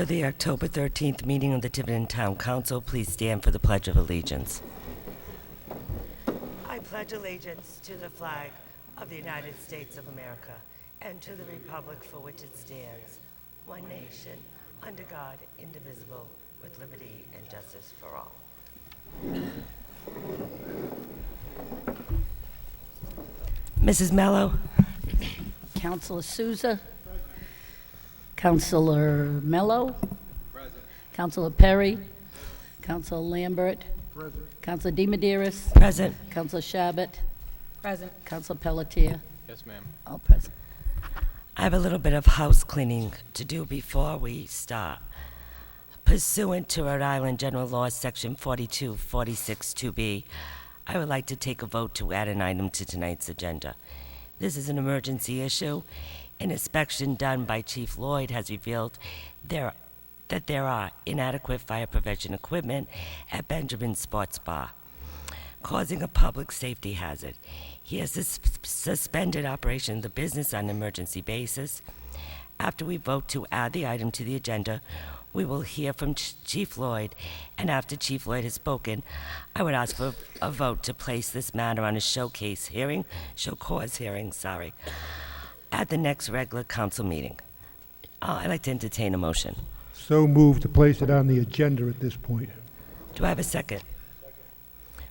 For the October 13th meeting of the Tiverton Town Council, please stand for the Pledge of Allegiance. I pledge allegiance to the flag of the United States of America and to the republic for which it stands, one nation, under God, indivisible, with liberty and justice for all. Mrs. Mello? Councilor Souza. Councilor Mello. Present. Councilor Perry. Councilor Lambert. Present. Councilor DiMederos. Present. Councilor Shabbat. Present. Councilor Pelletier. Yes, ma'am. All present. I have a little bit of house cleaning to do before we start. Pursuant to Rhode Island General Law, Section 4246 2B, I would like to take a vote to add an item to tonight's agenda. This is an emergency issue. An inspection done by Chief Lloyd has revealed that there are inadequate fire prevention equipment at Benjamin Sports Bar, causing a public safety hazard. He has suspended operation of the business on an emergency basis. After we vote to add the item to the agenda, we will hear from Chief Lloyd, and after Chief Lloyd has spoken, I would ask for a vote to place this matter on a show cause hearing, at the next regular council meeting. I'd like to entertain a motion. So moved to place it on the agenda at this point. Do I have a second?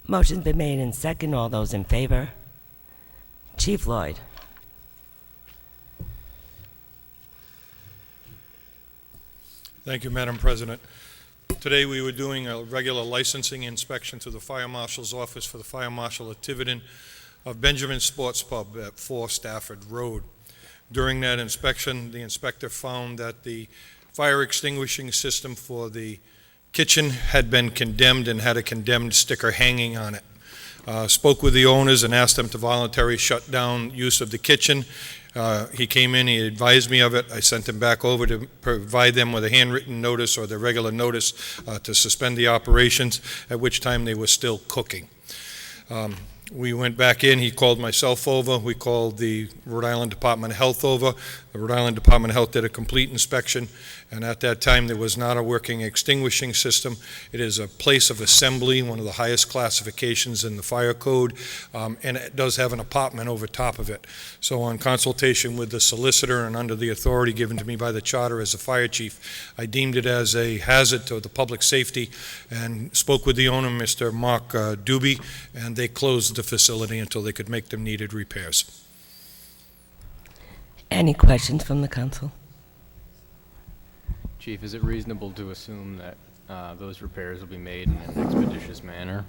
Motion's been made and second. All those in favor? Chief Lloyd. Thank you, Madam President. Today we were doing a regular licensing inspection to the Fire Marshal's office for the Fire Marshal of Tiverton of Benjamin Sports Pub at 4 Stafford Road. During that inspection, the inspector found that the fire extinguishing system for the kitchen had been condemned and had a condemned sticker hanging on it. Spoke with the owners and asked them to voluntarily shut down use of the kitchen. He came in, he advised me of it. I sent him back over to provide them with a handwritten notice or the regular notice to suspend the operations, at which time they were still cooking. We went back in, he called myself over, we called the Rhode Island Department of Health over. The Rhode Island Department of Health did a complete inspection, and at that time there was not a working extinguishing system. It is a place of assembly, one of the highest classifications in the fire code, and it does have an apartment over top of it. So on consultation with the solicitor and under the authority given to me by the charter as a fire chief, I deemed it as a hazard to the public safety and spoke with the owner, Mr. Mark Doobie, and they closed the facility until they could make the needed repairs. Any questions from the council? Chief, is it reasonable to assume that those repairs will be made in an expeditious manner?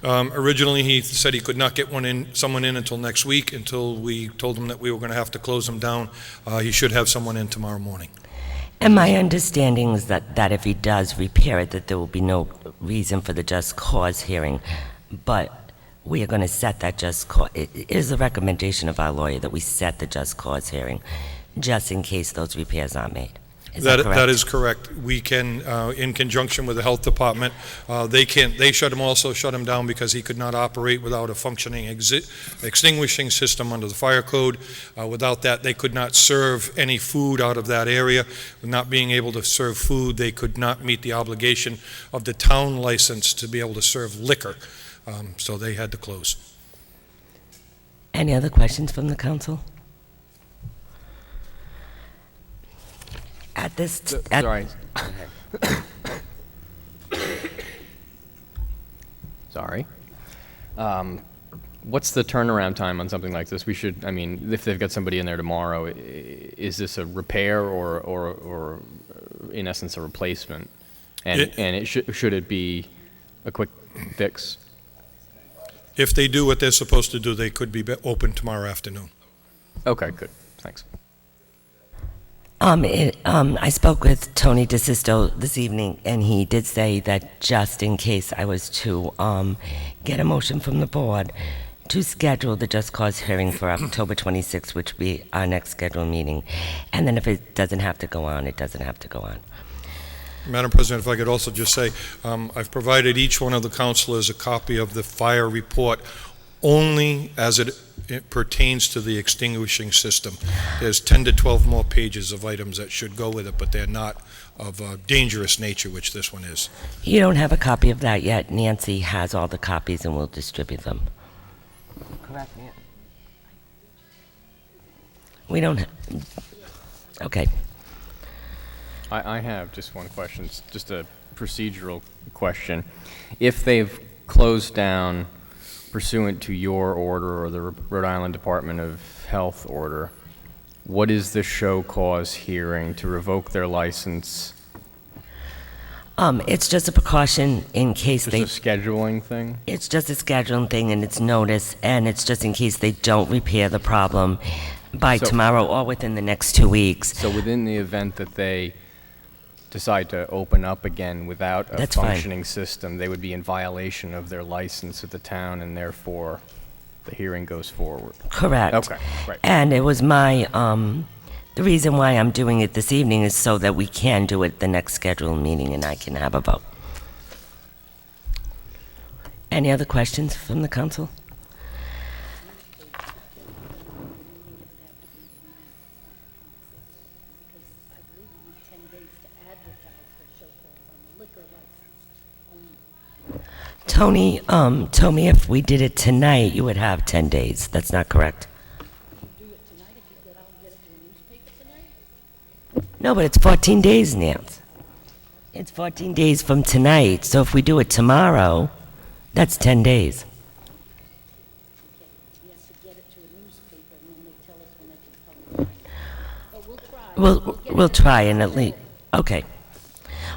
Originally, he said he could not get someone in until next week, until we told him that we were going to have to close them down. He should have someone in tomorrow morning. And my understanding is that if he does repair it, that there will be no reason for the just cause hearing. But we are going to set that just cause. It is a recommendation of our lawyer that we set the just cause hearing, just in case those repairs aren't made. Is that correct? That is correct. We can, in conjunction with the health department, they shut him down because he could not operate without a functioning extinguishing system under the fire code. Without that, they could not serve any food out of that area. Not being able to serve food, they could not meet the obligation of the town license to be able to serve liquor. So they had to close. Any other questions from the council? At this... Sorry. Sorry. What's the turnaround time on something like this? If they've got somebody in there tomorrow, is this a repair or in essence a replacement? And should it be a quick fix? If they do what they're supposed to do, they could be open tomorrow afternoon. Okay, good. Thanks. I spoke with Tony DeSisto this evening, and he did say that just in case I was to get a motion from the board to schedule the just cause hearing for October 26th, which will be our next scheduled meeting. And then if it doesn't have to go on, it doesn't have to go on. Madam President, if I could also just say, I've provided each one of the councilors a copy of the fire report only as it pertains to the extinguishing system. There's 10 to 12 more pages of items that should go with it, but they're not dangerous nature, which this one is. You don't have a copy of that yet. Nancy has all the copies and will distribute them. Correct, Nancy? We don't, okay. I have just one question, it's just a procedural question. If they've closed down pursuant to your order or the Rhode Island Department of Health order, what is the show cause hearing to revoke their license? It's just a precaution in case Just they, a scheduling thing? it's just a scheduling thing and it's notice, and it's just in case they don't repair the problem by So- tomorrow or within the next 2 weeks. So within the event that they decide to open up again without a That's fine. functioning system, they would be in violation of their license at the town, and therefore the hearing goes forward. Correct. Okay, right. And it was my, the reason why I'm doing it this evening is so that we can do it the next scheduled meeting and I can have a vote. Any other questions from the council? Tony, told me if we did it tonight, you would have 10 days. That's not correct. No, but it's 14 days, Nance. It's 14 days from tonight, so if we do it tomorrow, that's 10 days. We'll try and at least, okay.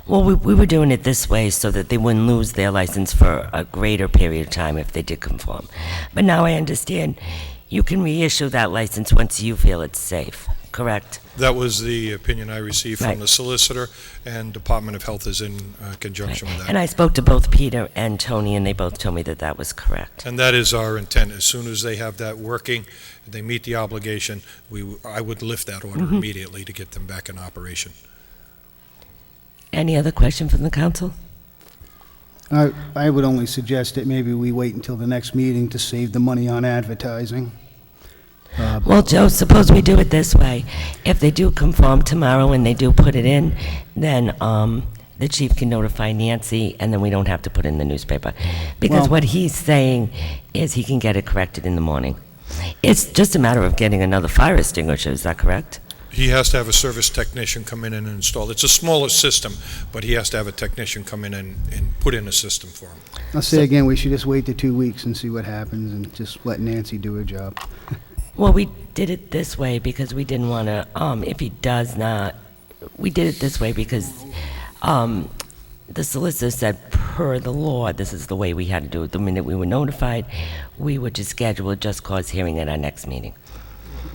Well, we were doing it this way so that they wouldn't lose their license for a greater period of time if they did conform. But now I understand you can reissue that license once you feel it's safe, correct? That was the opinion I received from Right. the solicitor, and Department of Health is in conjunction with that. And I spoke to both Peter and Tony, and they both told me that that was correct. And that is our intent. As soon as they have that working, they meet the obligation, I would lift that order immediately to get them back in operation. Any other question from the council? I would only suggest that maybe we wait until the next meeting to save the money on advertising. Well, Joe, suppose we do it this way. If they do conform tomorrow and they do put it in, then the chief can notify Nancy, and then we don't have to put it in the newspaper. Because Well- what he's saying is he can get it corrected in the morning. It's just a matter of getting another fire extinguisher, is that correct? He has to have a service technician come in and install. It's a smaller system, but he has to have a technician come in and put in a system for him. I'll say again, we should just wait the 2 weeks and see what happens and just let Nancy do her job. Well, we did it this way because we didn't want to, if he does not, we did it this way because the solicitor said per the law, this is the way we had to do it. The minute we were notified, we would just schedule a just cause hearing at our next meeting.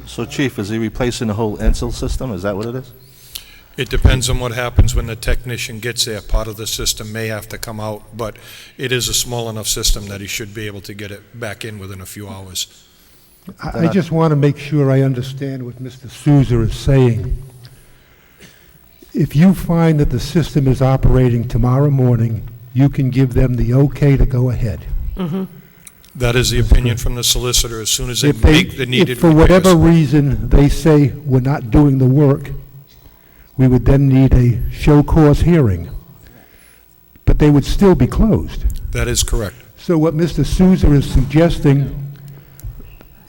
So Chief, is he replacing the whole Encel system? Is that what it is? It depends on what happens when the technician gets there. Part of the system may have to come out, but it is a small enough system that he should be able to get it back in within a few hours. I just want to make sure I understand what Mr. Souza is saying. If you find that the system is operating tomorrow morning, you can give them the okay to go ahead. That is the opinion from the solicitor. As soon as they If they, make the needed if for whatever repairs. reason they say we're not doing the work, we would then need a show cause hearing. But they would still be closed. That is correct. So what Mr. Souza is suggesting,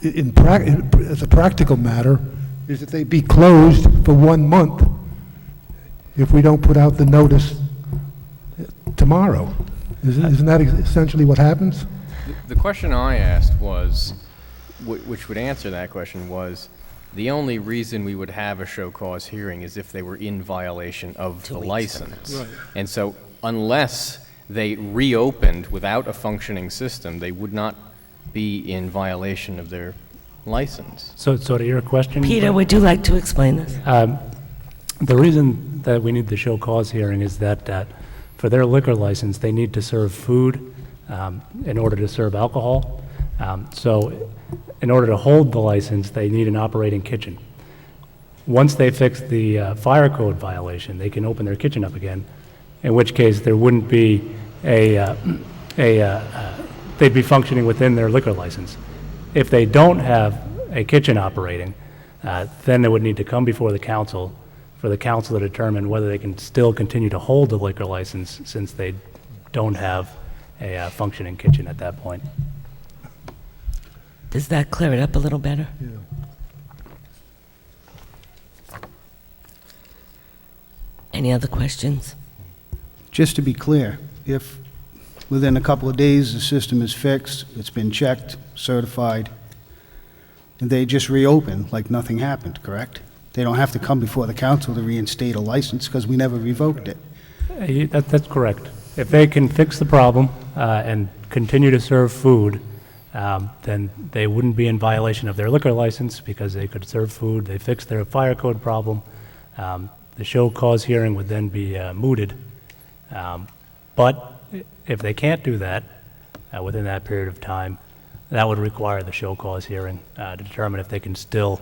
as a practical matter, is that they be closed for 1 month if we don't put out the notice tomorrow. Isn't that essentially what happens? The question I asked was, which would answer that question, was the only reason we would have a show cause hearing is if they were in violation of the license. And so unless they reopened without a functioning system, they would not be in violation of their license. So to your question, Peter, would you like to explain this? the reason that we need the show cause hearing is that for their liquor license, they need to serve food in order to serve alcohol. So in order to hold the license, they need an operating kitchen. Once they fix the fire code violation, they can open their kitchen up again, in which case there wouldn't be they'd be functioning within their liquor license. If they don't have a kitchen operating, then they would need to come before the council for the council to determine whether they can still continue to hold the liquor license since they don't have a functioning kitchen at that point. Does that clear it up a little better? Any other questions? Just to be clear, if within a couple of days the system is fixed, it's been checked, certified, and they just reopen like nothing happened, correct? They don't have to come before the council to reinstate a license because we never revoked it. That's correct. If they can fix the problem and continue to serve food, then they wouldn't be in violation of their liquor license because they could serve food. They fixed their fire code problem. The show cause hearing would then be mooted. But if they can't do that within that period of time, that would require the show cause hearing to determine if they can still,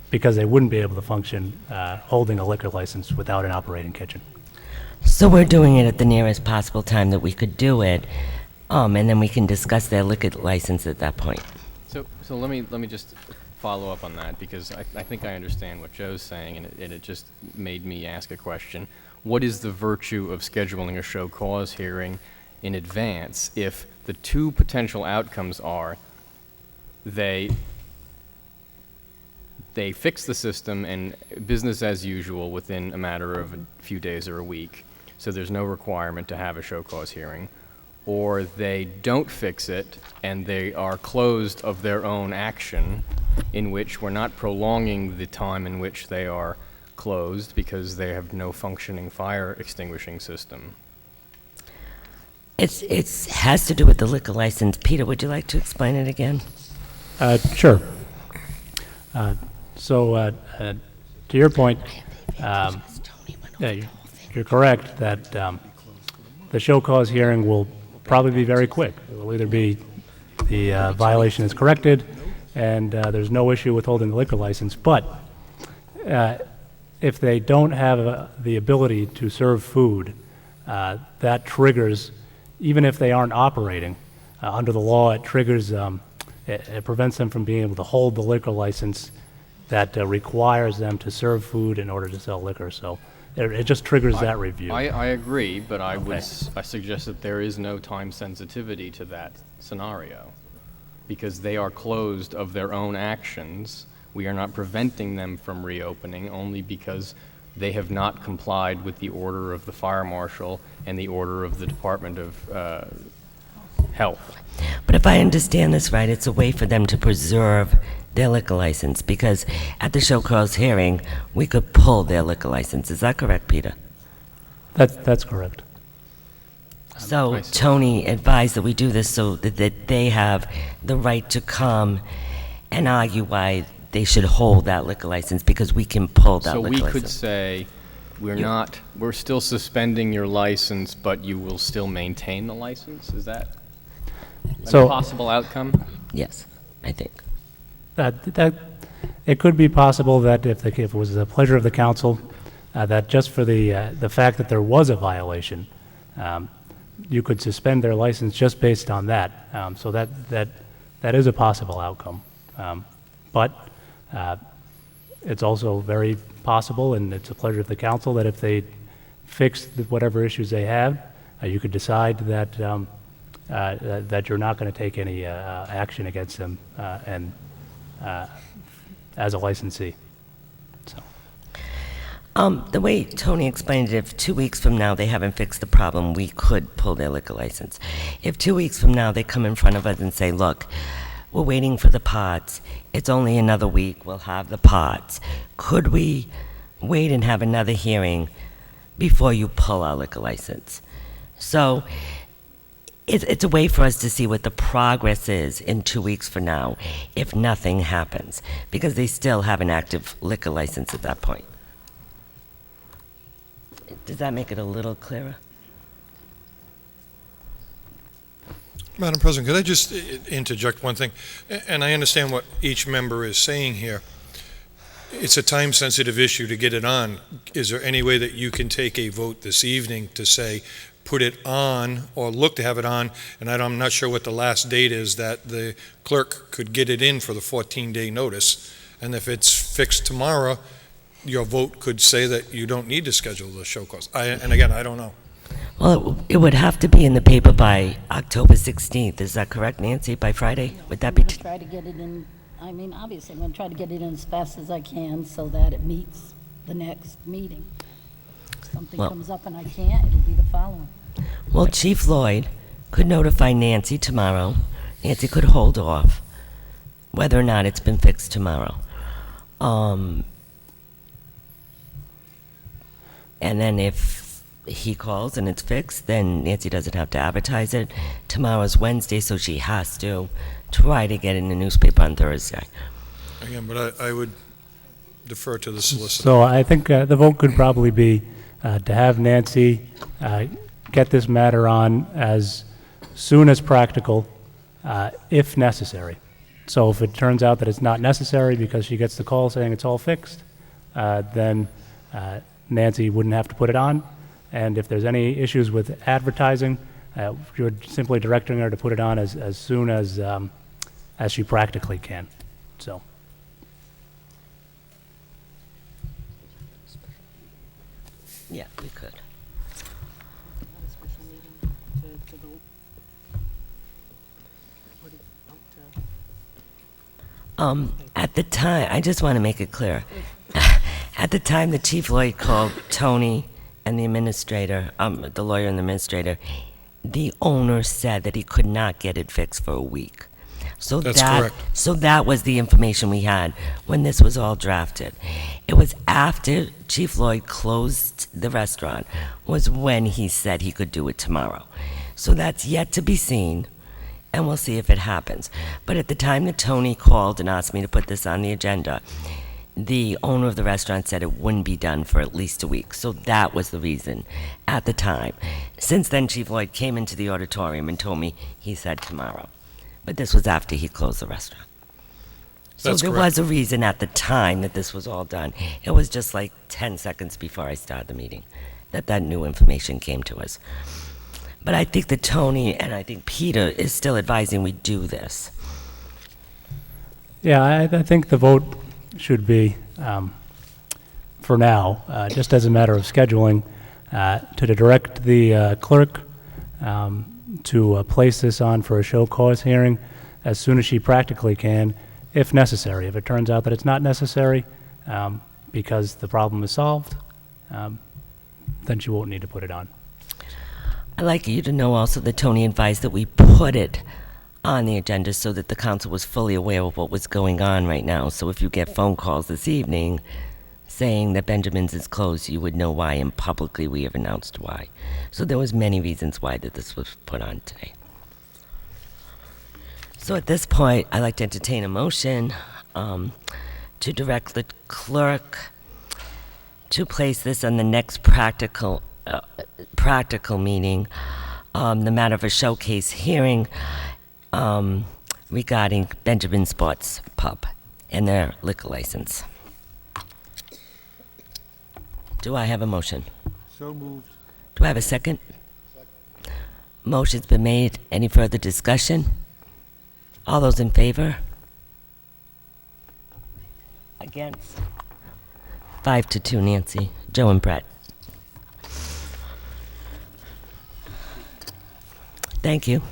because they wouldn't be able to function holding a liquor license without an operating kitchen. So we're doing it at the nearest possible time that we could do it, and then we can discuss their liquor license at that point. So let me just follow up on that, because I think I understand what Joe's saying, and it just made me ask a question. What is the virtue of scheduling a show cause hearing in advance if the two potential outcomes are they fix the system and business as usual within a matter of a few days or a week, so there's no requirement to have a show cause hearing, or they don't fix it and they are closed of their own action, in which we're not prolonging the time in which they are closed because they have no functioning fire extinguishing system? It has to do with the liquor license. Peter, would you like to explain it again? Sure. So to your point, you're correct that the show cause hearing will probably be very quick. It will either be the violation is corrected and there's no issue with holding the liquor license, but if they don't have the ability to serve food, that triggers, even if they aren't operating, under the law, it triggers, it prevents them from being able to hold the liquor license that requires them to serve food in order to sell liquor. So it just triggers that review. I agree, but I suggest that there is no time sensitivity to that scenario, because they are closed of their own actions. We are not preventing them from reopening only because they have not complied with the order of the fire marshal and the order of the Department of Health. But if I understand this right, it's a way for them to preserve their liquor license, because at the show cause hearing, we could pull their liquor license. Is that correct, Peter? That's correct. So Tony advised that we do this so that they have the right to come and argue why they should hold that liquor license, because we can pull that liquor license. So we could say, we're still suspending your license, but you will still maintain the license? Is that a possible outcome? Yes, I think. That it could be possible that if it was the pleasure of the council, that just for the fact that there was a violation, you could suspend their license just based on that. So that is a possible outcome. But it's also very possible, and it's a pleasure of the council, that if they fix whatever issues they have, you could decide that that you're not going to take any action against them and as a licensee. So. The way Tony explained it, if 2 weeks from now they haven't fixed the problem, we could pull their liquor license. If 2 weeks from now they come in front of us and say, look, we're waiting for the pots, it's only another week, we'll have the pots, could we wait and have another hearing before you pull our liquor license? So it's a way for us to see what the progress is in 2 weeks from now if nothing happens, because they still have an active liquor license at that point. Does that make it a little clearer? Madam President, could I just interject one thing? And I understand what each member is saying here. It's a time-sensitive issue to get it on. Is there any way that you can take a vote this evening to say, put it on, or look to have it on, and I'm not sure what the last date is, that the clerk could get it in for the 14-day notice, and if it's fixed tomorrow, your vote could say that you don't need to schedule the show cause. And again, I don't know. Well, it would have to be in the paper by October 16th. Is that correct, Nancy? By Friday? Would that be? I'm going to try to get it in, I mean, obviously, I'm going to try to get it in as fast as I can so that it meets the next meeting. If something Well- comes up and I can't, it'll be the following. Well, Chief Lloyd could notify Nancy tomorrow. Nancy could hold off whether or not it's been fixed tomorrow. And then if he calls and it's fixed, then Nancy doesn't have to advertise it. Tomorrow's Wednesday, so she has to try to get it in the newspaper on Thursday. Again, but I would defer to the solicitor. So I think the vote could probably be to have Nancy get this matter on as soon as practical, if necessary. So if it turns out that it's not necessary because she gets the call saying it's all fixed, then Nancy wouldn't have to put it on. And if there's any issues with advertising, you're simply directing her to put it on as soon as she practically can. So. Yeah, we could. At the time, I just want to make it clear. At the time that Chief Lloyd called Tony and the administrator, the lawyer and the administrator, the owner said that he could not get it fixed for a week. So That's correct. So that was the information we had when this was all drafted. It was after Chief Lloyd closed the restaurant was when he said he could do it tomorrow. So that's yet to be seen, and we'll see if it happens. But at the time that Tony called and asked me to put this on the agenda, the owner of the restaurant said it wouldn't be done for at least a week. So that was the reason at the time. Since then, Chief Lloyd came into the auditorium and told me he said tomorrow. But this was after he closed the restaurant. So That's there correct. was a reason at the time that this was all done. It was just like 10 seconds before I started the meeting that new information came to us. But I think that Tony and I think Peter is still advising we do this. Yeah, I think the vote should be, for now, just as a matter of scheduling, to direct the clerk to place this on for a show cause hearing as soon as she practically can, if necessary. If it turns out that it's not necessary because the problem is solved, then she won't need to put it on. I'd like you to know also that Tony advised that we put it on the agenda so that the council was fully aware of what was going on right now. So if you get phone calls this evening saying that Benjamin's is closed, you would know why, and publicly we have announced why. So there was many reasons why that this was put on today. So at this point, I'd like to entertain a motion to direct the clerk to place this on the next practical meeting, the matter of a showcase hearing regarding Benjamin Sports Pub and their liquor license. Do I have a motion? So moved. Do I have a second? Motion's been made. Any further discussion? All those in favor? Against? 5-2, Nancy. Joe and Brett. Thank you.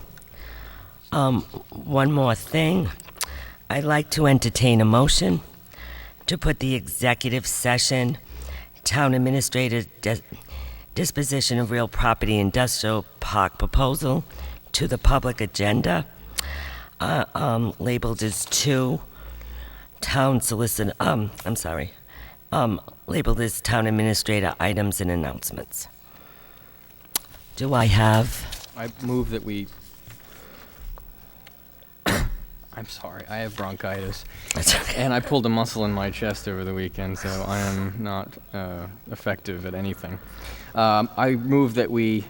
One more thing. I'd like to entertain a motion to put the executive session, town administrator disposition of real property industrial park proposal to the public agenda, labeled as 2 town solicitor, labeled as town administrator items and announcements. Do I have? I move that we, I'm sorry, I have bronchitis. That's okay. And I pulled a muscle in my chest over the weekend, so I am not effective at anything. I move that we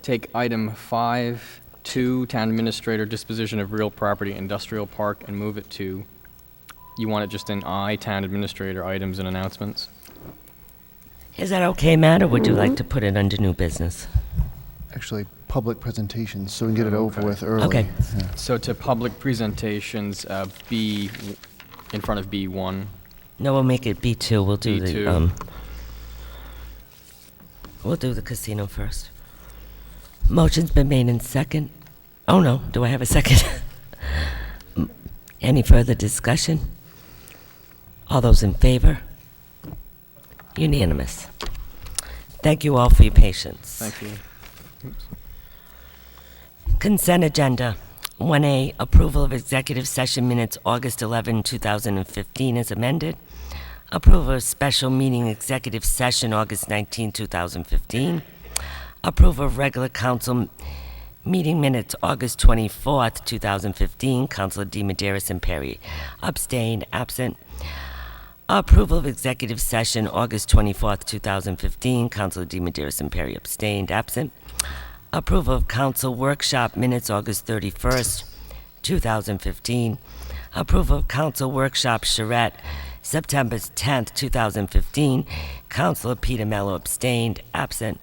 take item 5.2, town administrator disposition of real property industrial park, and move it to, you want it just in I, town administrator items and announcements? Is that okay, Matt, or would you like to put it under new business? Actually, public presentations, so we can get it over with early. Okay. Yeah. So to public presentations, B, in front of B1. No, we'll make it B2. We'll do B2. we'll do the casino first. Motion's been made in second. Oh, no. Do I have a second? Any further discussion? All those in favor? Unanimous. Thank you all for your patience. Thank you. Consent agenda. 1A, approval of executive session minutes August 11, 2015 as amended. Approval of special meeting executive session August 19, 2015. Approval of regular council meeting minutes August 24th, 2015. Councilor DiMederos and Perry abstained, absent. Approval of executive session August 24th, 2015. Councilor DiMederos and Perry abstained, absent. Approval of council workshop minutes August 31st, 2015. Approval of council workshop charrette September 10th, 2015. Councilor Peter Mello abstained, absent.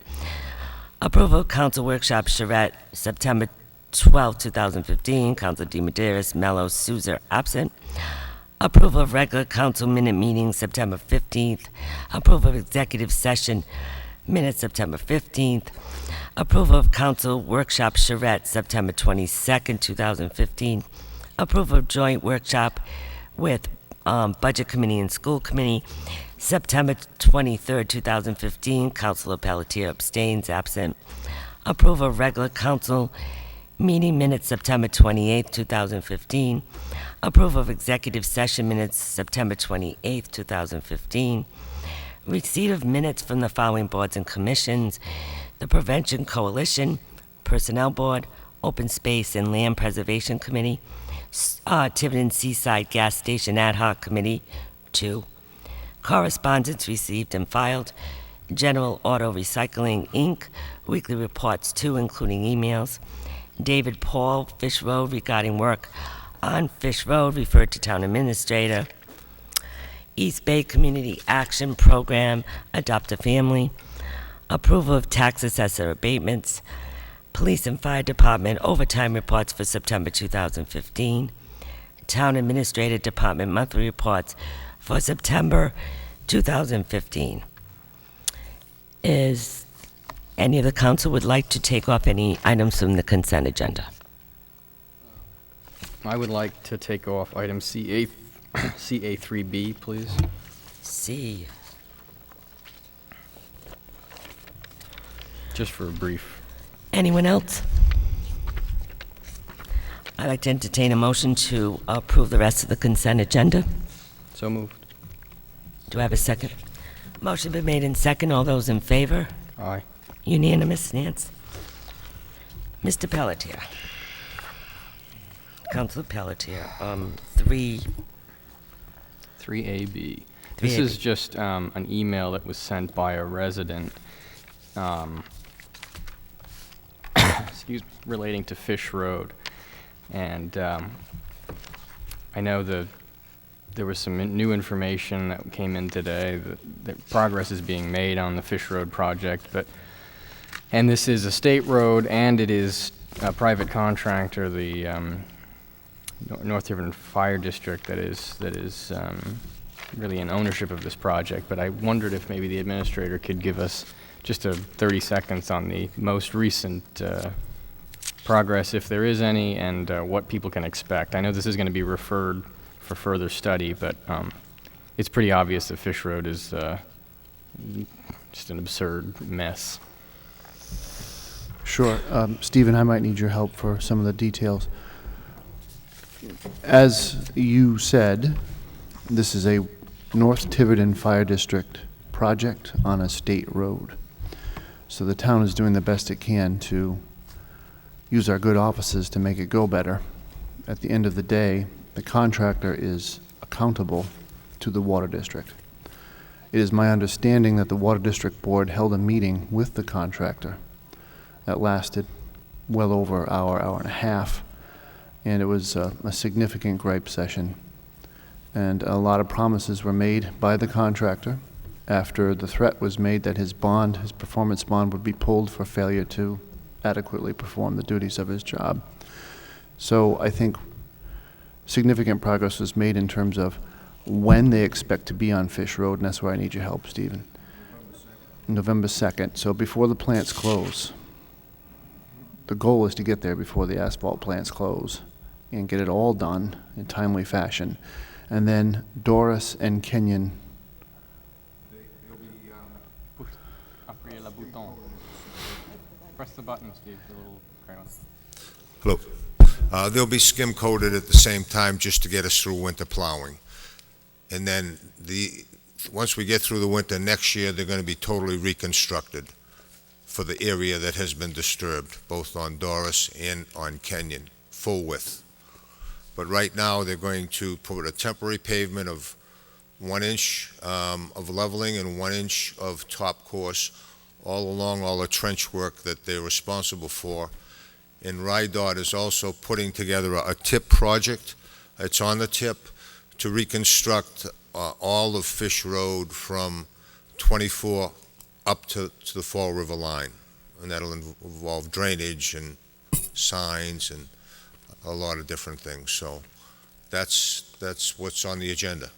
Approval of council workshop charrette September 12th, 2015. Councilor DiMederos, Mello, Souza absent. Approval of regular council minute meeting September 15th. Approval of executive session minutes September 15th. Approval of council workshop charrette September 22nd, 2015. Approval of joint workshop with Budget Committee and School Committee September 23rd, 2015. Councilor Pelletier abstains, absent. Approval of regular council meeting minutes September 28th, 2015. Approval of executive session minutes September 28th, 2015. Receipt of minutes from the following boards and commissions: the Prevention Coalition, Personnel Board, Open Space and Land Preservation Committee, Tiverton Seaside Gas Station Ad Hoc Committee, 2. Correspondence received and filed, General Auto Recycling, Inc., weekly reports, 2, including emails. David Paul, Fish Road, regarding work on Fish Road, referred to Town Administrator. East Bay Community Action Program, Adopt a Family. Approval of tax assessor abatements. Police and Fire Department overtime reports for September 2015. Town Administrator Department monthly reports for September 2015. Is any of the council would like to take off any items from the consent agenda? I would like to take off item CA3B, please. C. Just for a brief. Anyone else? I'd like to entertain a motion to approve the rest of the consent agenda. So moved. Do I have a second? Motion been made in second. All those in favor? Aye. Unanimous, Nance. Mr. Pelletier. Councilor Pelletier, 3. 3AB. This is just an email that was sent by a resident excuse me, relating to Fish Road. And I know there was some new information that came in today that progress is being made on the Fish Road project, and this is a state road, and it is a private contractor, the North Tiverton Fire District, that is really in ownership of this project. But I wondered if maybe the administrator could give us just 30 seconds on the most recent progress, if there is any, and what people can expect. I know this is going to be referred for further study, but it's pretty obvious that Fish Road is just an absurd mess. Sure. Stephen, I might need your help for some of the details. As you said, this is a North Tiverton Fire District project on a state road. So the town is doing the best it can to use our good offices to make it go better. At the end of the day, the contractor is accountable to the water district. It is my understanding that the Water District Board held a meeting with the contractor that lasted well over an hour, hour and a half, and it was a significant gripe session. And a lot of promises were made by the contractor after the threat was made that his performance bond would be pulled for failure to adequately perform the duties of his job. So I think significant progress was made in terms of when they expect to be on Fish Road, and that's where I need your help, Stephen. November 2nd, so before the plants close. The goal is to get there before the asphalt plants close and get it all done in timely fashion. And then Doris and Kenyon. Press the button, Steve, the little crayon. Hello. They'll be skim coated at the same time just to get us through winter plowing. And then once we get through the winter next year, they're going to be totally reconstructed for the area that has been disturbed, both on Doris and on Kenyon, full width. But right now, they're going to put a temporary pavement of 1 inch of leveling and 1 inch of top course all along all the trench work that they're responsible for. And RIDOT is also putting together a tip project. It's on the tip to reconstruct all of Fish Road from 24 up to the Fall River line. And that'll involve drainage and signs and a lot of different things. So that's what's on the agenda.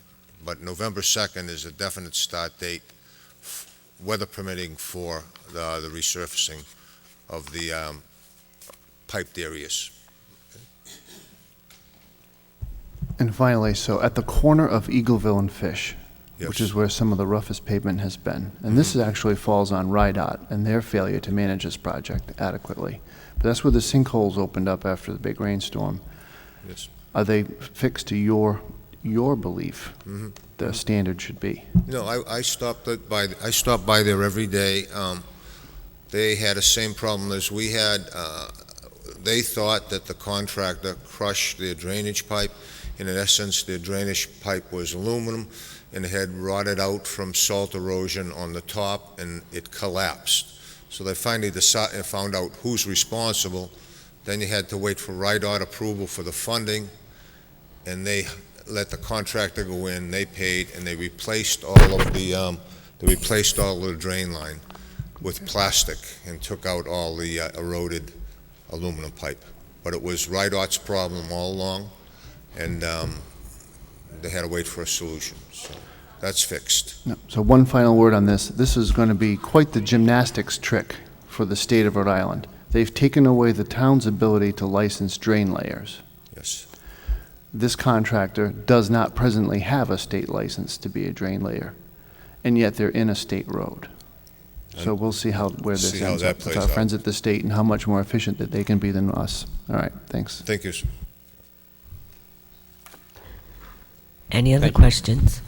But November 2nd is a definite start date, weather permitting, for the resurfacing of the piped areas. And finally, so at the corner of Eagleville and Fish, Yes. which is where some of the roughest pavement has been, and this actually falls on RIDOT and their failure to manage this project adequately. But that's where the sinkholes opened up after the big rainstorm. Yes. Are they fixed to your belief the standard should be? No, I stopped by there every day. They had the same problem as we had. They thought that the contractor crushed their drainage pipe, and in essence, their drainage pipe was aluminum, and it had rotted out from salt erosion on the top, and it collapsed. So they finally found out who's responsible. Then you had to wait for RIDOT approval for the funding, and they let the contractor go in, they paid, and they replaced all of the drain line with plastic and took out all the eroded aluminum pipe. But it was RIDOT's problem all along, and they had to wait for a solution. So that's fixed. No. So one final word on this. This is going to be quite the gymnastics trick for the state of Rhode Island. They've taken away the town's ability to license drain layers. Yes. This contractor does not presently have a state license to be a drain layer, and yet they're in a state road. So we'll see where this See how ends that up with plays our out. friends at the state and how much more efficient that they can be than us. All right, thanks. Thank you, sir. Any other Thank you. questions?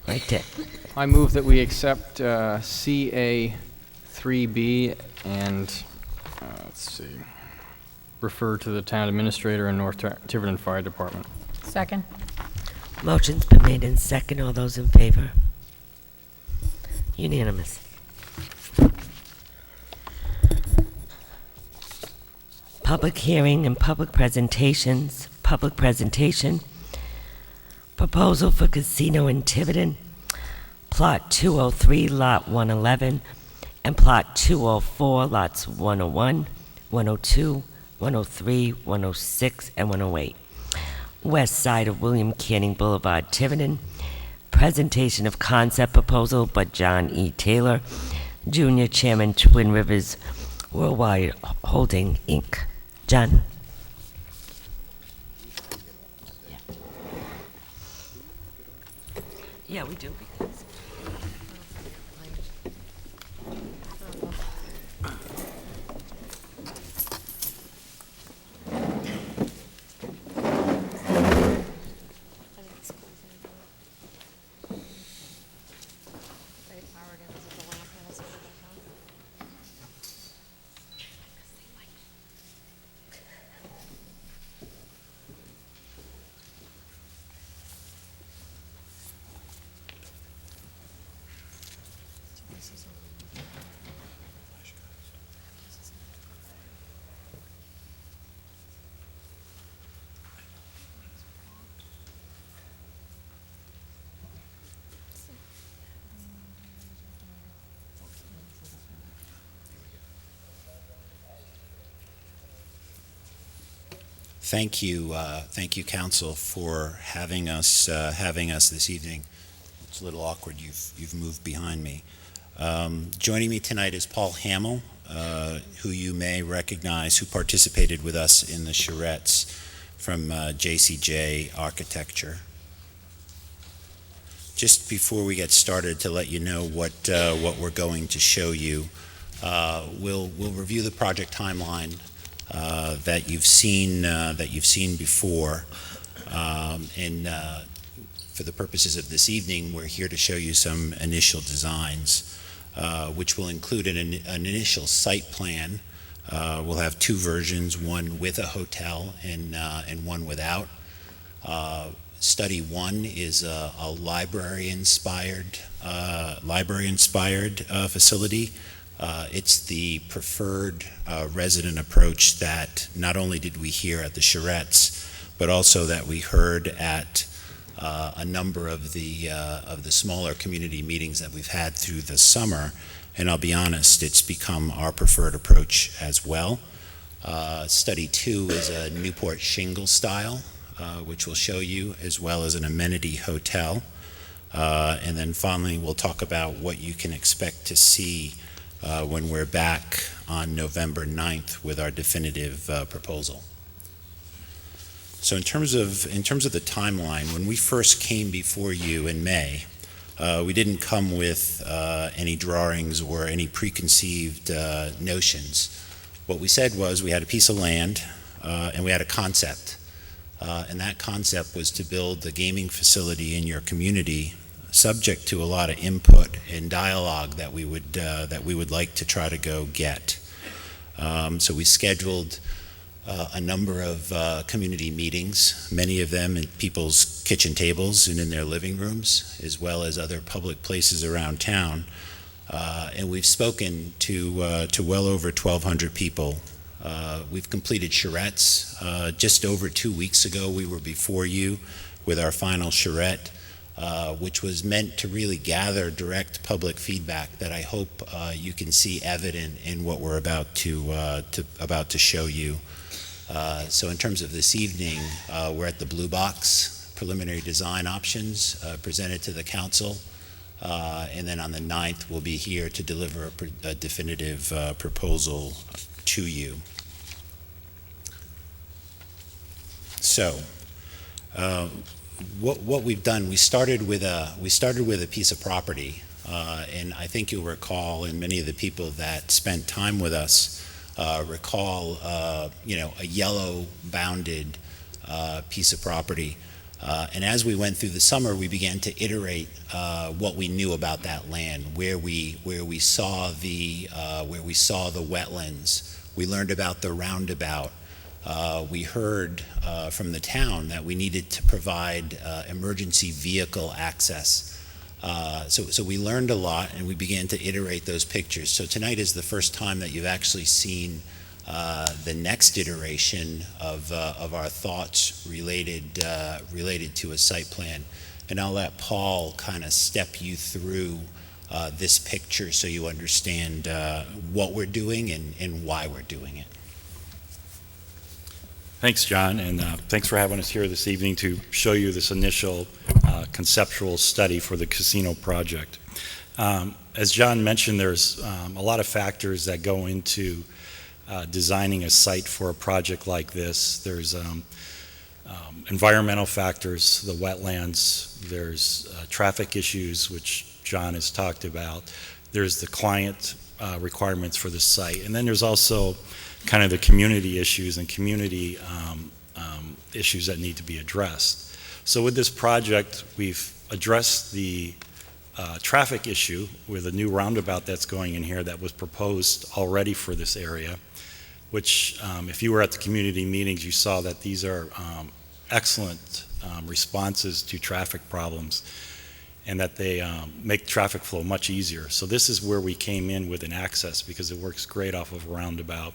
Like that. I move that we accept CA 3B and, let's see, refer to the town administrator and North Tiverton Fire Department. Second. Motion's been made in second. All those in favor? Unanimous. Public hearing and public presentations. Public presentation. Proposal for casino in Tiverton. Plot 203, Lot 111, and Plot 204, Lots 101, 102, 103, 106, and 108. West side of William Canning Boulevard, Tiverton. Presentation of concept proposal by John E. Taylor, Jr., Chairman, Twin Rivers Worldwide Holding, Inc. John? Yeah, we do. Because Thank you, Council, for having us this evening. It's a little awkward. You've moved behind me. Joining me tonight is Paul Hamill, who you may recognize, who participated with us in the charrettes from JCJ Architecture. Just before we get started, to let you know what we're going to show you, we'll review the project timeline that you've seen before, and for the purposes of this evening, we're here to show you some initial designs, which will include an initial site plan. We'll have two versions, one with a hotel and one without. Study one is a library-inspired facility. It's the preferred resident approach that not only did we hear at the charrettes, but also that we heard at a number of the smaller community meetings that we've had through the summer. And I'll be honest, it's become our preferred approach as well. Study two is a Newport shingle style, which we'll show you, as well as an amenity hotel. And then finally, we'll talk about what you can expect to see when we're back on November 9th with our definitive proposal. So in terms of the timeline, when we first came before you in May, we didn't come with any drawings or any preconceived notions. What we said was we had a piece of land and we had a concept. And that concept was to build the gaming facility in your community, subject to a lot of input and dialogue that we would like to try to go get. So we scheduled a number of community meetings, many of them at people's kitchen tables and in their living rooms, as well as other public places around town. And we've spoken to well over 1,200 people. We've completed charrettes. Just over 2 weeks ago, we were before you with our final charrette, which was meant to really gather direct public feedback that I hope you can see evident in what we're about to show you. So in terms of this evening, we're at the blue box, preliminary design options presented to the council. And then on the 9th, we'll be here to deliver a definitive proposal to you. So, what we've done, we started with a piece of property, and I think you'll recall, and many of the people that spent time with us recall, a yellow bounded piece of property. And as we went through the summer, we began to iterate what we knew about that land, where we saw the wetlands. We learned about the roundabout. We heard from the town that we needed to provide emergency vehicle access. So we learned a lot, and we began to iterate those pictures. So tonight is the first time that you've actually seen the next iteration of our thoughts related to a site plan. And I'll let Paul kind of step you through this picture so you understand what we're doing and why we're doing it. Thanks, John, and thanks for having us here this evening to show you this initial conceptual study for the casino project. As John mentioned, there's a lot of factors that go into designing a site for a project like this. There's environmental factors, the wetlands, there's traffic issues, which John has talked about. There's the client requirements for the site, and then there's also kind of the community issues and community issues that need to be addressed. So with this project, we've addressed the traffic issue with a new roundabout that's going in here that was proposed already for this area, which if you were at the community meetings, you saw that these are excellent responses to traffic problems, and that they make traffic flow much easier. So this is where we came in with an access, because it works great off of a roundabout.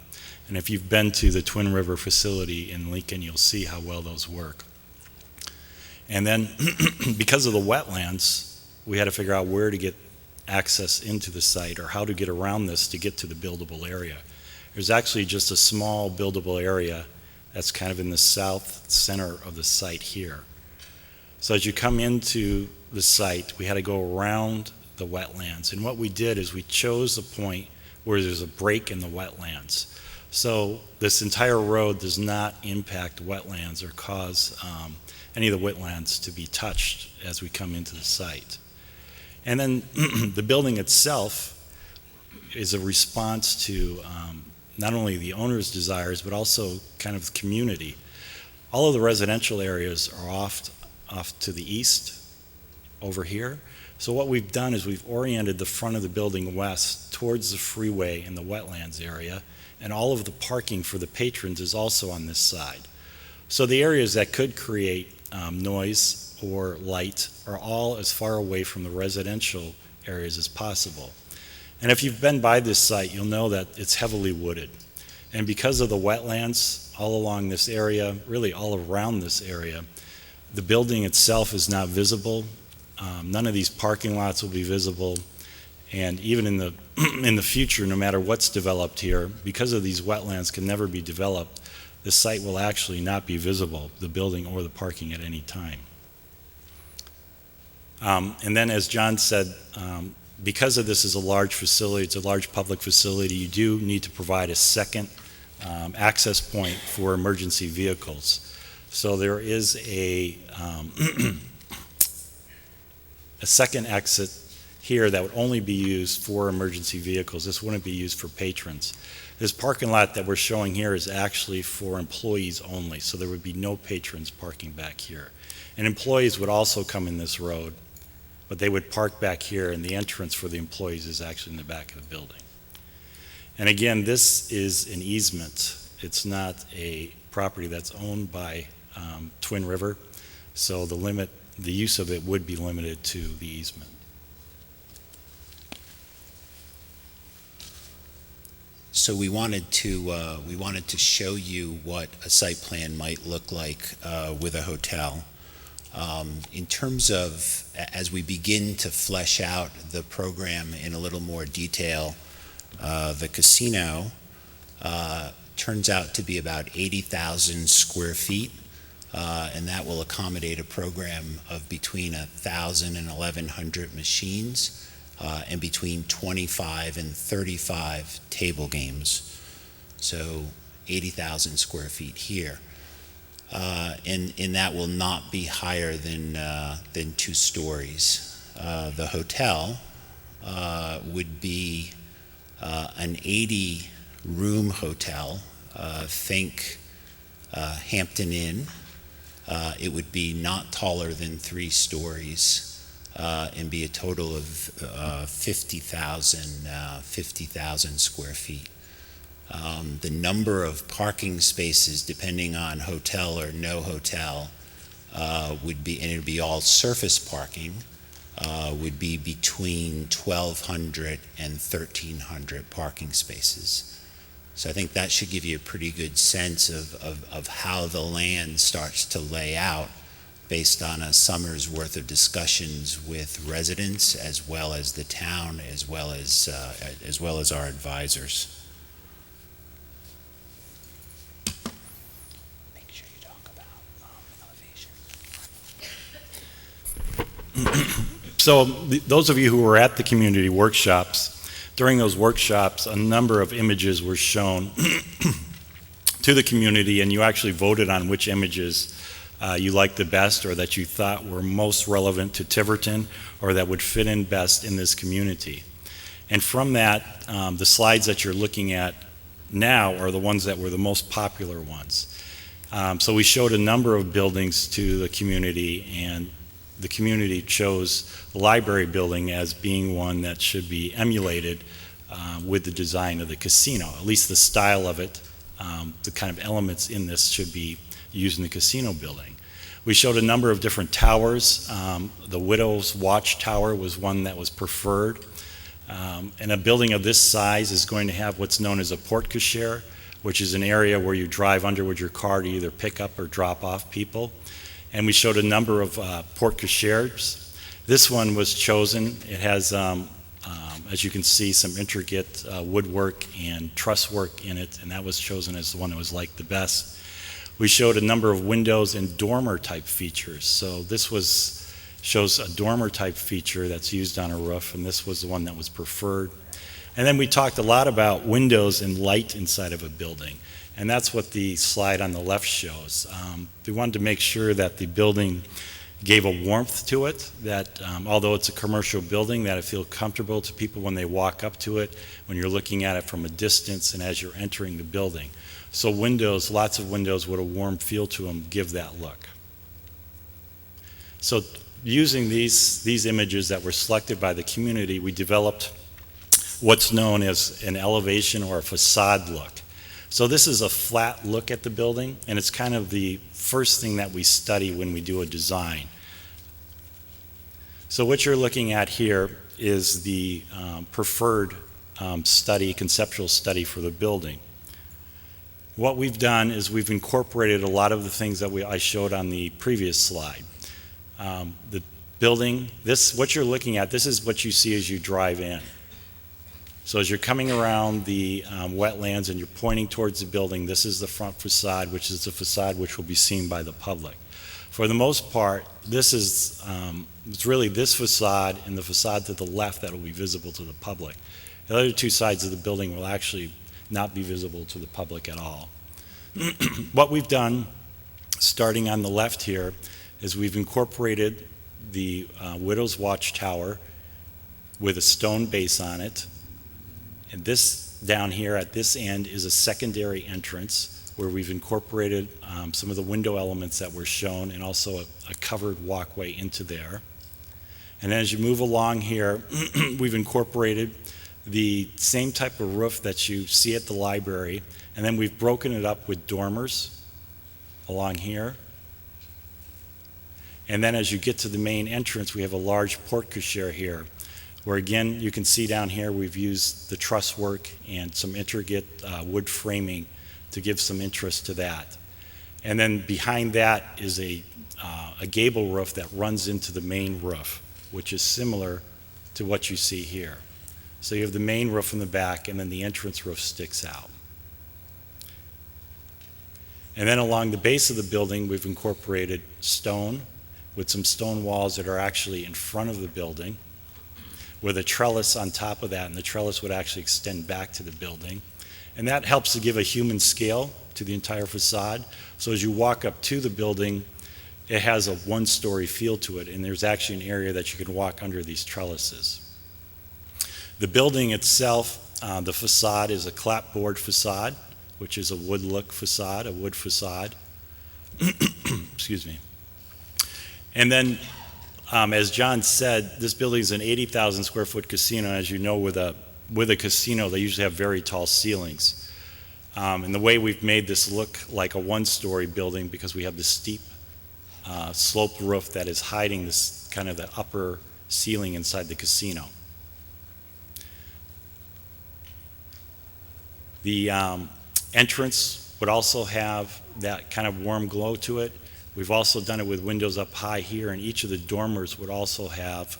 And if you've been to the Twin River facility in Lincoln, you'll see how well those work. And then because of the wetlands, we had to figure out where to get access into the site, or how to get around this to get to the buildable area. There's actually just a small buildable area That's kind of in the south center of the site here. So as you come into the site, we had to go around the wetlands. And what we did is we chose a point where there's a break in the wetlands. So this entire road does not impact wetlands or cause any of the wetlands to be touched as we come into the site. And then the building itself is a response to not only the owner's desires, but also kind of the community. All of the residential areas are off to the east over here. So what we've done is we've oriented the front of the building west towards the freeway and the wetlands area, and all of the parking for the patrons is also on this side. So the areas that could create noise or light are all as far away from the residential areas as possible. And if you've been by this site, you'll know that it's heavily wooded. And because of the wetlands all along this area, really all around this area, the building itself is not visible. None of these parking lots will be visible. And even in the in the future, no matter what's developed here, because of these wetlands can never be developed, the site will actually not be visible, the building or the parking at any time. And then as John said, because of this is a large facility, it's a large public facility, you do need to provide a second access point for emergency vehicles. So there is a second exit here that would only be used for emergency vehicles. This wouldn't be used for patrons. This parking lot that we're showing here is actually for employees only, so there would be no patrons parking back here. And employees would also come in this road, but they would park back here, and the entrance for the employees is actually in the back of the building. And again, this is an easement. It's not a property that's owned by Twin River, so the use of it would be limited to the easement. So we wanted to show you what a site plan might look like with a hotel. In terms of, as we begin to flesh out the program in a little more detail, the casino turns out to be about 80,000 square feet, and that will accommodate a program of between 1,000 and 1,100 machines, and between 25 and 35 table games. So 80,000 square feet here. And that will not be higher than 2 stories. The hotel would be an 80-room hotel. Think Hampton Inn. It would be not taller than 3 stories and be a total of 50,000 square feet. The number of parking spaces, depending on hotel or no hotel, would be, and it would be all surface parking, would be between 1,200 and 1,300 parking spaces. So I think that should give you a pretty good sense of how the land starts to lay out based on a summer's worth of discussions with residents, as well as the town, as well as our advisors. Make sure you talk about elevation. So those of you who were at the community workshops, during those workshops, a number of images were shown to the community, and you actually voted on which images you liked the best, or that you thought were most relevant to Tiverton, or that would fit in best in this community. And from that, the slides that you're looking at now are the ones that were the most popular ones. So we showed a number of buildings to the community, and the community chose the library building as being one that should be emulated with the design of the casino. At least the style of it, the kind of elements in this should be used in the casino building. We showed a number of different towers. The Widow's Watch Tower was one that was preferred. And a building of this size is going to have what's known as a porte cochere, which is an area where you drive under with your car to either pick up or drop off people. And we showed a number of porte cocheres. This one was chosen. It has, as you can see, some intricate woodwork and truss work in it, and that was chosen as the one that was liked the best. We showed a number of windows and dormer-type features. So this shows a dormer-type feature that's used on a roof, and this was the one that was preferred. And then we talked a lot about windows and light inside of a building, and that's what the slide on the left shows. We wanted to make sure that the building gave a warmth to it, that although it's a commercial building, that it feels comfortable to people when they walk up to it, when you're looking at it from a distance and as you're entering the building. So windows, lots of windows with a warm feel to them, give that look. So using these images that were selected by the community, we developed what's known as an elevation or a facade look. So this is a flat look at the building, and it's kind of the first thing that we study when we do a design. So what you're looking at here is the preferred study, conceptual study for the building. What we've done is we've incorporated a lot of the things that I showed on the previous slide. The building, what you're looking at, this is what you see as you drive in. So as you're coming around the wetlands and you're pointing towards the building, this is the front facade, which is the facade which will be seen by the public. For the most part, this is it's really this facade and the facade to the left that will be visible to the public. The other two sides of the building will actually not be visible to the public at all. What we've done, starting on the left here, is we've incorporated the Widow's Watchtower with a stone base on it. And this down here at this end is a secondary entrance where we've incorporated some of the window elements that were shown and also a covered walkway into there. And as you move along here, we've incorporated the same type of roof that you see at the library, and then we've broken it up with dormers along here. And then as you get to the main entrance, we have a large porte-cochere here, where again, you can see down here we've used the truss work and some intricate wood framing to give some interest to that. And then behind that is a gable roof that runs into the main roof, which is similar to what you see here. So you have the main roof in the back, and then the entrance roof sticks out. And then along the base of the building, we've incorporated stone with some stone walls that are actually in front of the building, with a trellis on top of that, and the trellis would actually extend back to the building. And that helps to give a human scale to the entire facade. So as you walk up to the building, it has a one-story feel to it, and there's actually an area that you can walk under these trellises. The building itself, the facade is a clapboard facade, which is a wood look facade, a wood facade. Excuse me. And then, as John said, this building is an 80,000 square foot casino. As you know, with a casino, they usually have very tall ceilings. And the way we've made this look like a one-story building, because we have the steep sloped roof that is hiding this kind of the upper ceiling inside the casino. The entrance would also have that kind of warm glow to it. We've also done it with windows up high here, and each of the dormers would also have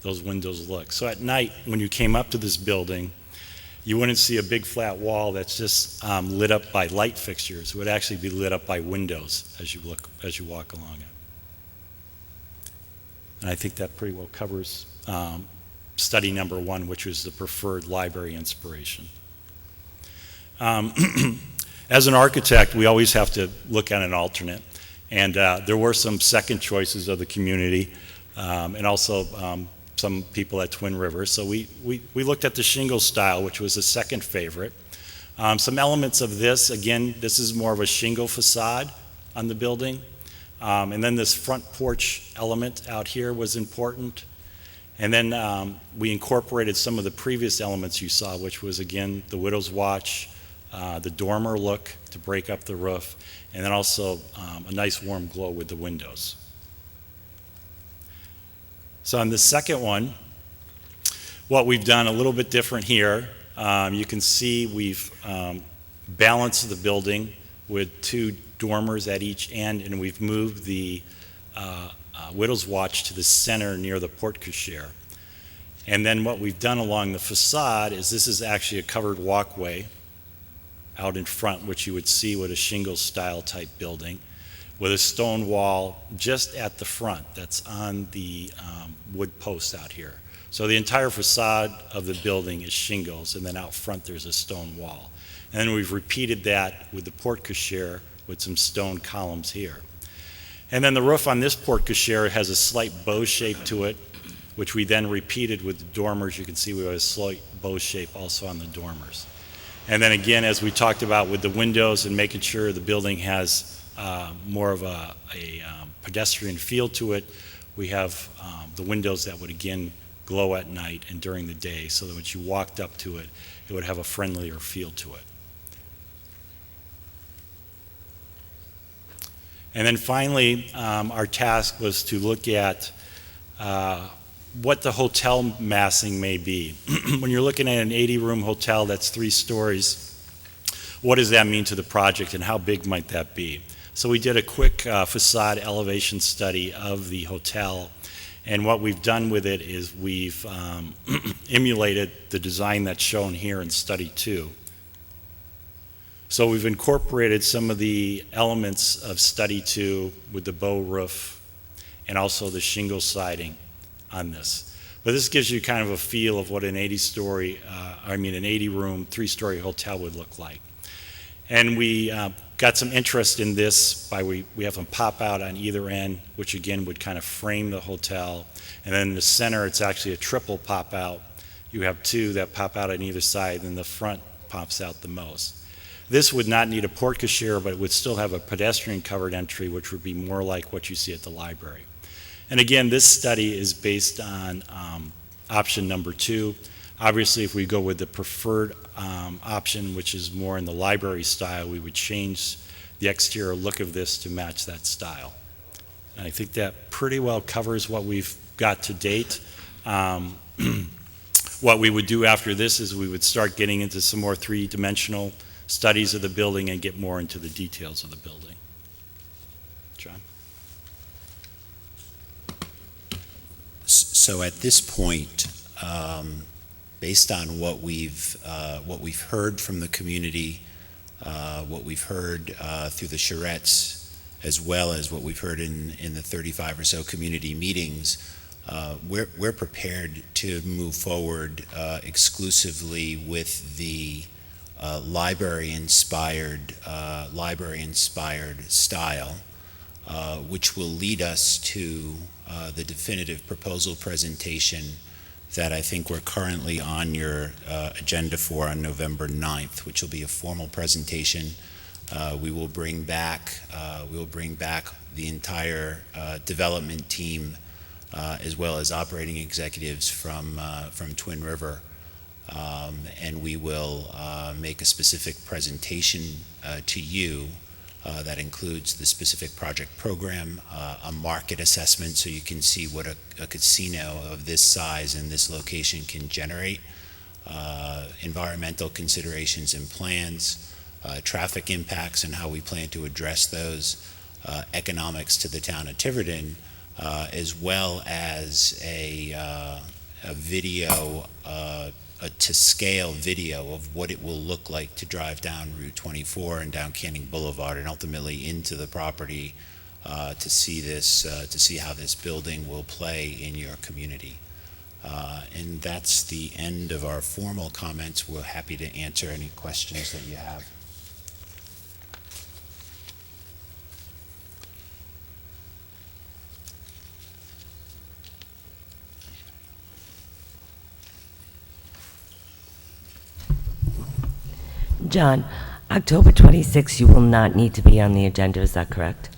those windows look. So at night, when you came up to this building, you wouldn't see a big flat wall that's just lit up by light fixtures. It would actually be lit up by windows as you walk along it. And I think that pretty well covers study number one, which was the preferred library inspiration. As an architect, we always have to look at an alternate. And there were some second choices of the community, and also some people at Twin River. So we looked at the shingle style, which was a second favorite. Some elements of this, again, this is more of a shingle facade on the building. And then this front porch element out here was important. And then we incorporated some of the previous elements you saw, which was, again, the Widow's Watch, the dormer look to break up the roof, and then also a nice warm glow with the windows. So on the second one, what we've done a little bit different here, you can see we've balanced the building with two dormers at each end, and we've moved the Widow's Watch to the center near the porte-cochere. And then what we've done along the facade is this is actually a covered walkway out in front, which you would see with a shingle-style type building, with a stone wall just at the front that's on the wood posts out here. So the entire facade of the building is shingles, and then out front there's a stone wall. And then we've repeated that with the porte-cochere with some stone columns here. And then the roof on this porte-cochere has a slight bow shape to it, which we then repeated with the dormers. You can see we have a slight bow shape also on the dormers. And then again, as we talked about with the windows and making sure the building has more of a pedestrian feel to it, we have the windows that would again glow at night and during the day, so that when you walked up to it, it would have a friendlier feel to it. And then finally, our task was to look at what the hotel massing may be. When you're looking at an 80-room hotel that's 3 stories, what does that mean to the project and how big might that be? So we did a quick facade elevation study of the hotel, and what we've done with it is we've emulated the design that's shown here in study 2. So we've incorporated some of the elements of study 2 with the bow roof and also the shingle siding on this. But this gives you kind of a feel of what an 80-room, 3-story hotel would look like. And we got some interest in this by we have them pop out on either end, which again would kind of frame the hotel. And then in the center, it's actually a triple pop out. You have 2 that pop out on either side, and the front pops out the most. This would not need a porte-cochere, but it would still have a pedestrian covered entry, which would be more like what you see at the library. And again, this study is based on option number 2. Obviously, if we go with the preferred option, which is more in the library style, we would change the exterior look of this to match that style. And I think that pretty well covers what we've got to date. What we would do after this is we would start getting into some more 3-dimensional studies of the building and get more into the details of the building. John? So at this point, based on what we've heard from the community, what we've heard through the charrettes, as well as what we've heard in the 35 or so community meetings, we're prepared to move forward exclusively with the library-inspired style, which will lead us to the definitive proposal presentation that I think we're currently on your agenda for on November 9th, which will be a formal presentation. We will bring back the entire development team, as well as operating executives from Twin River, and we will make a specific presentation to you that includes the specific project program, a market assessment so you can see what a casino of this size and this location can generate, environmental considerations and plans, traffic impacts and how we plan to address those, economics to the town of Tiverton, as well as a video, to scale video of what it will look like to drive down Route 24 and down Canning Boulevard and ultimately into the property to see how this building will play in your community. And that's the end of our formal comments. We're happy to answer any questions that you have. John, October 26th, you will not need to be on the agenda, is that correct?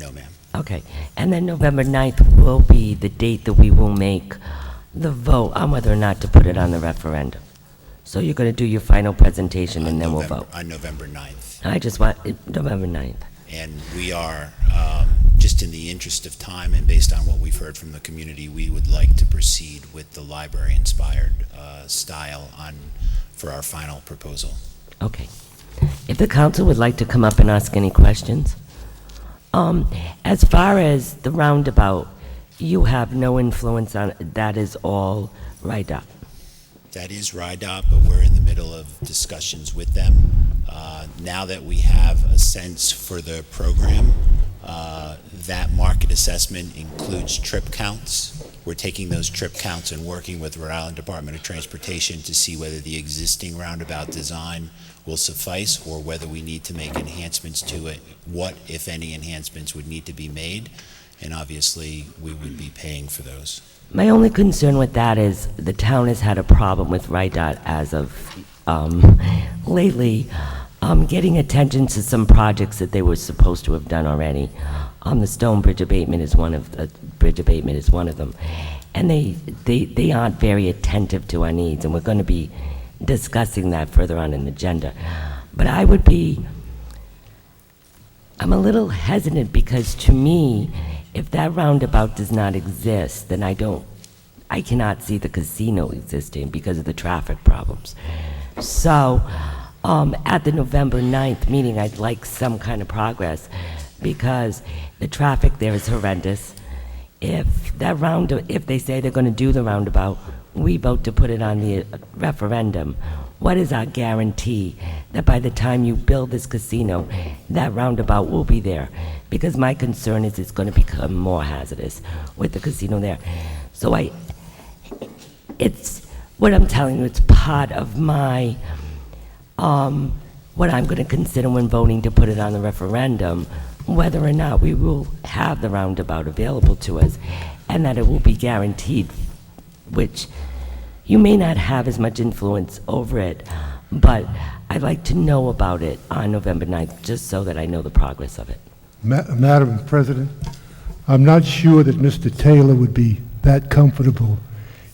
No, ma'am. Okay. And then November 9th will be the date that we will make the vote on whether or not to put it on the referendum. So you're going to do your final presentation and then we'll vote. On November 9th. I just want November 9th. And we are, just in the interest of time and based on what we've heard from the community, we would like to proceed with the library-inspired style for our final proposal. Okay. If the council would like to come up and ask any questions. As far as the roundabout, you have no influence on it. That is all RIDOT. That is RIDOT, but we're in the middle of discussions with them. Now that we have a sense for the program, that market assessment includes trip counts. We're taking those trip counts and working with Rhode Island Department of Transportation to see whether the existing roundabout design will suffice or whether we need to make enhancements to it. What, if any, enhancements would need to be made, and obviously we would be paying for those. My only concern with that is the town has had a problem with RIDOT as of lately, getting attention to some projects that they were supposed to have done already. The Stone Bridge abatement is one of them, and they aren't very attentive to our needs, and we're going to be discussing that further on in the agenda. But I'm a little hesitant because to me, if that roundabout does not exist, then I cannot see the casino existing because of the traffic problems. So, at the November 9th meeting, I'd like some kind of progress because the traffic there is horrendous. If they say they're going to do the roundabout, we vote to put it on the referendum. What is our guarantee that by the time you build this casino, that roundabout will be there? Because my concern is it's going to become more hazardous with the casino there. So it's what I'm telling you, it's part of my, what I'm going to consider when voting to put it on the referendum, whether or not we will have the roundabout available to us and that it will be guaranteed, which you may not have as much influence over it, but I'd like to know about it on November 9th, just so that I know the progress of it. Madam President, I'm not sure that Mr. Taylor would be that comfortable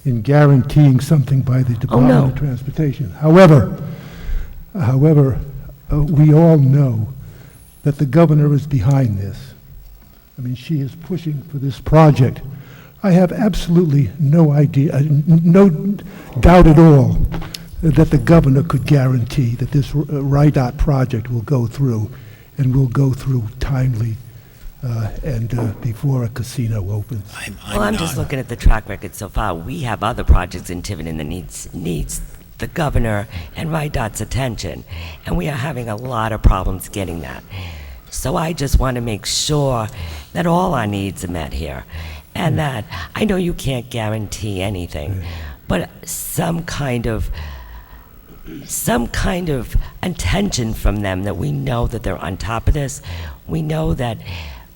in guaranteeing something by the Department of Transportation. However, we all know that the governor is behind this. I mean, she is pushing for this project. I have absolutely no idea, no doubt at all that the governor could guarantee that this RIDOT project will go through and will go through timely and before a casino opens. I'm just looking at the track record so far. We have other projects in Tiverton that needs the governor and RIDOT's attention, and we are having a lot of problems getting that. So I just want to make sure that all our needs are met here, and that I know you can't guarantee anything, but some kind of attention from them that we know that they're on top of this. We know that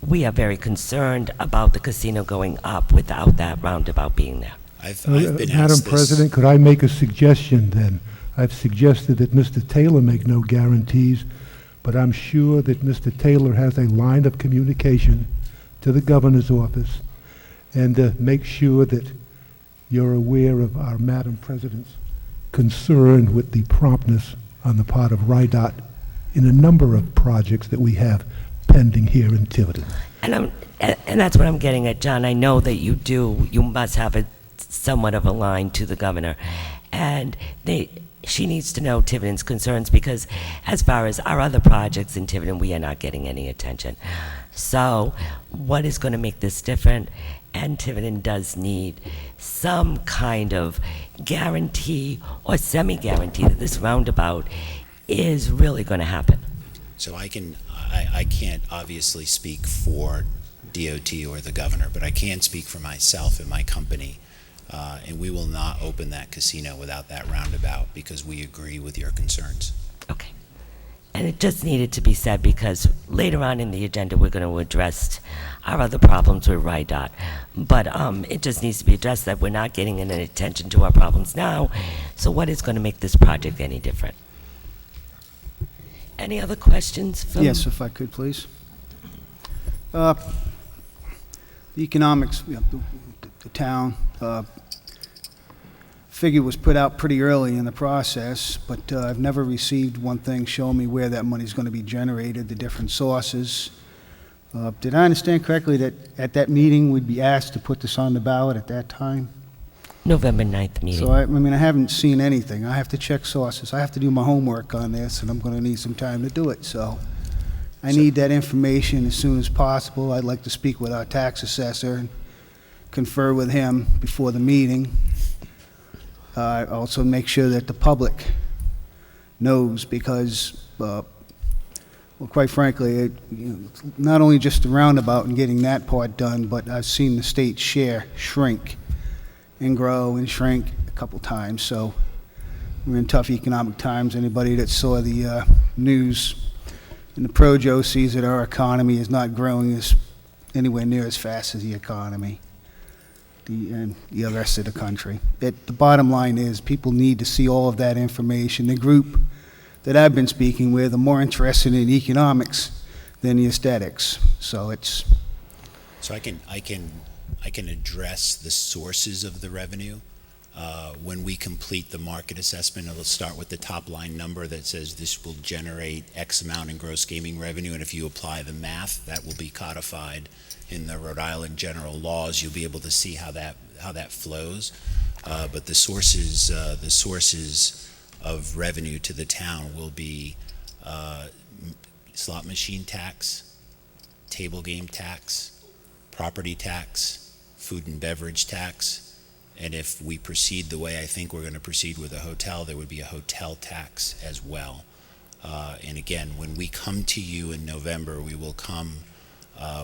we are very concerned about the casino going up without that roundabout being there. I've been Madam asked this. President, could I make a suggestion then? I've suggested that Mr. Taylor make no guarantees, but I'm sure that Mr. Taylor has a line of communication to the governor's office and make sure that you're aware of our Madam President's concern with the promptness on the part of RIDOT in a number of projects that we have pending here in Tiverton. And that's what I'm getting at, John. I know that you must have somewhat of a line to the governor, and she needs to know Tiverton's concerns, because as far as our other projects in Tiverton, we are not getting any attention. So what is going to make this different? And Tiverton does need some kind of guarantee or semi-guarantee that this roundabout is really going to happen. So I can't obviously speak for DOT or the governor, but I can speak for myself and my company. And we will not open that casino without that roundabout because we agree with your concerns. Okay. And it just needed to be said because later on in the agenda, we're going to address our other problems with RIDOT. But it just needs to be addressed that we're not getting any attention to our problems now. So what is going to make this project any different? Any other questions? Yes, if I could, please. The economics, the town, figure was put out pretty early in the process, but I've never received one thing showing me where that money's going to be generated, the different sources. Did I understand correctly that at that meeting we'd be asked to put this on the ballot at that time? November 9th meeting. So I mean, I haven't seen anything. I have to check sources. I have to do my homework on this, and I'm going to need some time to do it. So I need that information as soon as possible. I'd like to speak with our tax assessor and confer with him before the meeting. Also make sure that the public knows, because, well, quite frankly, it's not only just the roundabout and getting that part done, but I've seen the state share shrink and grow and shrink a couple times. So we're in tough economic times. Anybody that saw the news in the Projo sees that our economy is not growing anywhere near as fast as the economy, and the rest of the country. The bottom line is people need to see all of that information. The group that I've been speaking with are more interested in economics than the aesthetics. So it's... So I can address the sources of the revenue. When we complete the market assessment, it'll start with the top line number that says this will generate X amount in gross gaming revenue, and if you apply the math, that will be codified in the Rhode Island general laws. You'll be able to see how that flows. But the sources of revenue to the town will be slot machine tax, table game tax, property tax, food and beverage tax, and if we proceed the way I think we're going to proceed with a hotel, there would be a hotel tax as well. And again, when we come to you in November, we will come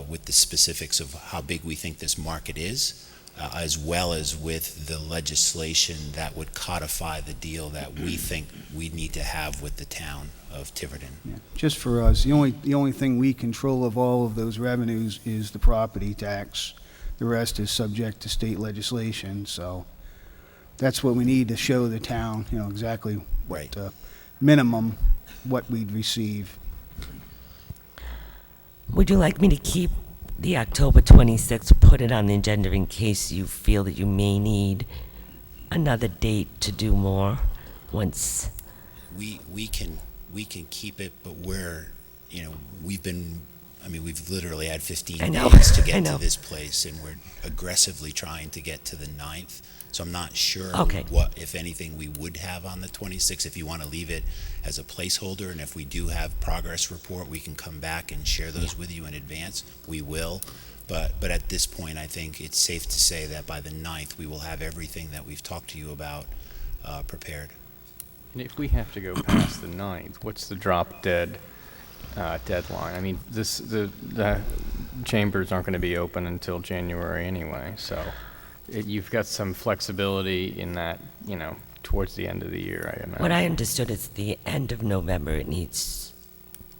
with the specifics of how big we think this market is, as well as with the legislation that would codify the deal that we think we need to have with the town of Tiverton. Yeah. Just for us, the only thing we control of all of those revenues is the property tax. The rest is subject to state legislation, so that's what we need to show the town, exactly what Right. Minimum what we'd receive. Would you like me to keep the October 26th, put it on the agenda in case you feel that you may need another date to do more once? We can keep it, but we've literally had 15 I know. days to I get know. to this place, and we're aggressively trying to get to the 9th. So I'm not sure Okay. what, if anything, we would have on the 26th. If you want to leave it as a placeholder, and if we do have progress report, we can come back and share those with you in advance. We will. But at this point, I think it's safe to say that by the 9th, we will have everything that we've talked to you about prepared. And if we have to go past the 9th, what's the drop dead deadline? I mean, the chambers aren't going to be open until January anyway, so you've got some flexibility in that, towards the end of the year, I imagine. What I understood is the end of November it needs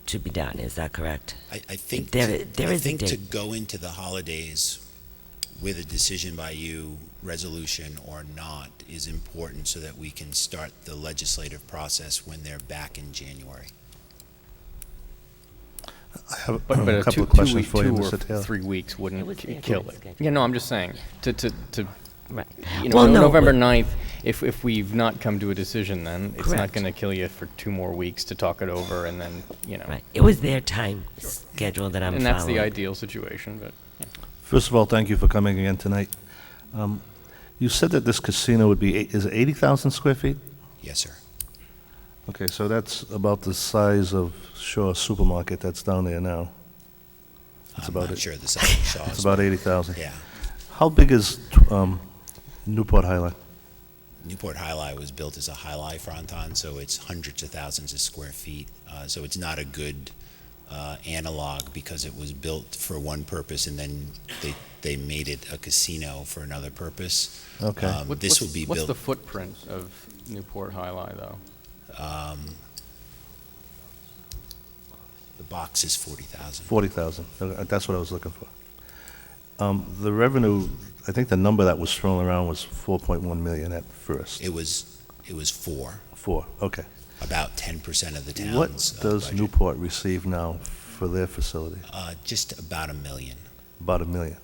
to be done. Is that correct? I think There I is a think to date. go into the holidays with a decision by you, resolution or not, is important so that we can start the legislative process when they're back in January. I have But a a couple of questions for you, 2 or Mr. Taylor. 3 weeks It wouldn't was there, kill it was it. scheduled. Yeah, no, I'm just saying, to Right. no, November but- 9th, if we've not come to a decision, then it's not Correct. going to kill you for 2 more weeks to talk it over, and then, Right. It was their time schedule that I'm and that's the following. ideal situation, but, yeah. First of all, thank you for coming again tonight. You said that this casino would be, is it 80,000 square feet? Yes, sir. Okay, so that's about the size of Shaw Supermarket that's down there now. That's I'm about not it. sure the size of Shaw's. It's about 80,000. Yeah. How big is Newport Highline? Newport Highlight was built as a high-lie fronton, so it's hundreds of thousands of square feet. So it's not a good analog because it was built for one purpose and then they made it a casino for another purpose. Okay. This will be What's built. the footprint of Newport Highline, though? The box is 40,000. 40,000. That's what I was looking for. The revenue, I think the number that was thrown around was 4.1 million at first. It was 4, 4, okay. about 10% of the town's What does budget. Newport receive now for their facility? Just about $1 million. About $1 million.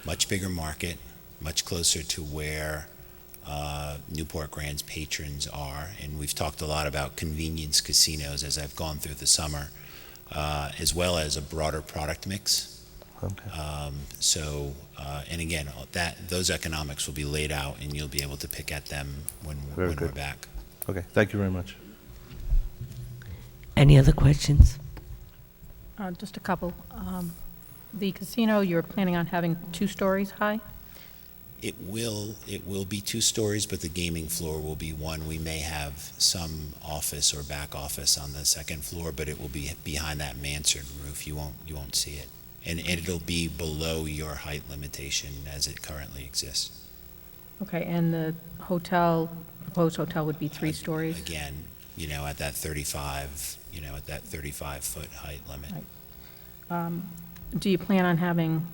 Much bigger market, much closer to where Newport Grand's patrons are. And we've talked a lot about convenience casinos as I've gone through the summer, as well as a broader product mix. Okay. And again, those economics will be laid out, and you'll be able to pick at them when Very we're good. back. Okay, thank you very much. Any other questions? Just a couple. The casino, you're planning on having 2 stories high? It will be 2 stories, but the gaming floor will be 1. We may have some office or back office on the 2nd floor, but it will be behind that mansard roof. You won't see it. And it'll be below your height limitation as it currently exists. Okay, and the hotel, proposed hotel would be 3 stories? Again, at that 35, at that 35-foot height limit. Right. Do you plan on having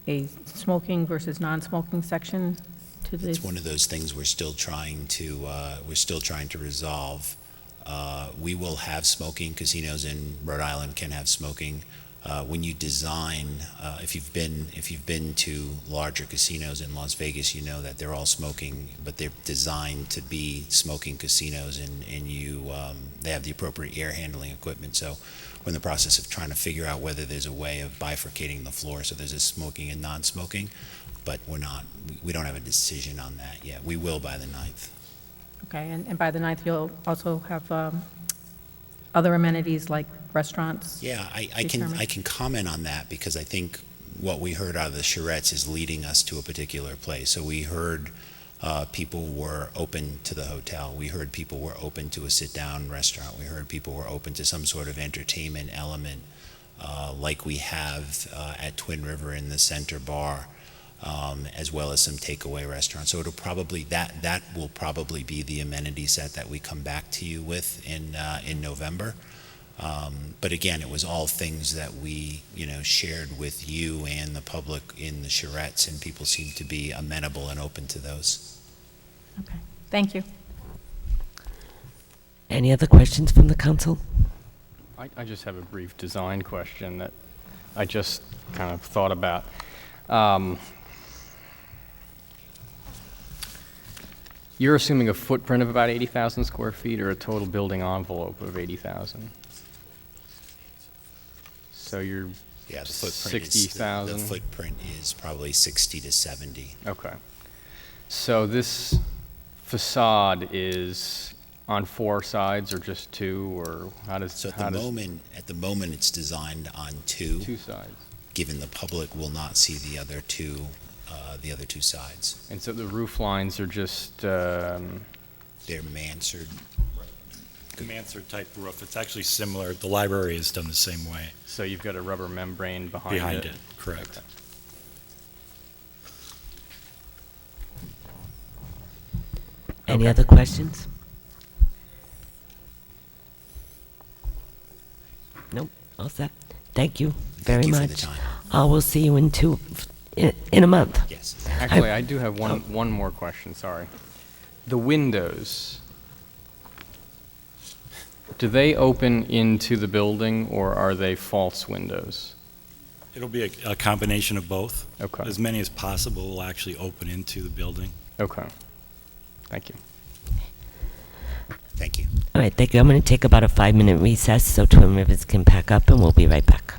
a smoking versus non-smoking section to this? It's one of those things we're still trying to resolve. We will have smoking. Casinos in Rhode Island can have smoking. When you design, if you've been to larger casinos in Las Vegas, you know that they're all smoking, but they're designed to be smoking casinos, and they have the appropriate air handling equipment. So we're in the process of trying to figure out whether there's a way of bifurcating the floor so there's a smoking and non-smoking, but we don't have a decision on that yet. We will by the 9th. Okay, and by the 9th, you'll also have other amenities like restaurants? Yeah, I can comment on that because I think what we heard out of the charrettes is leading us to a particular place. So we heard people were open to the hotel. We heard people were open to a sit-down restaurant. We heard people were open to some sort of entertainment element like we have at Twin River in the center bar, as well as some takeaway restaurants. So it'll probably, that will probably be the amenity set that we come back to you with in November. But again, it was all things that we, shared with you and the public in the charrettes, and people seem to be amenable and open to those. Okay, thank you. Any other questions from the council? I just have a brief design question that I just kind of thought about. You're assuming a footprint of about 80,000 square feet or a total building envelope of 80,000? So you're Yeah, the footprint 60,000? The footprint is probably 60 to 70. Okay. So this facade is on 4 sides or just 2, or how does? So at the moment, it's designed on 2. 2 sides. Given the public will not see the other two sides. And so the roof lines are just. They're mansard. The mansard type roof. It's actually similar. The library is done the same way. So you've got a rubber membrane behind it. Behind it, correct. Okay. Any other questions? Nope, all set. Thank you very Thank you for much. the time. I will see you in a month. Yes. Actually, I do have one more question, sorry. The windows, do they open into the building or are they false windows? It'll be a combination of both. Okay. As many as possible will actually open into the building. Okay. Thank you. Thank you. All right, thank you. I'm going to take about a 5-minute recess so Twin Rivers can pack up, and we'll be right back.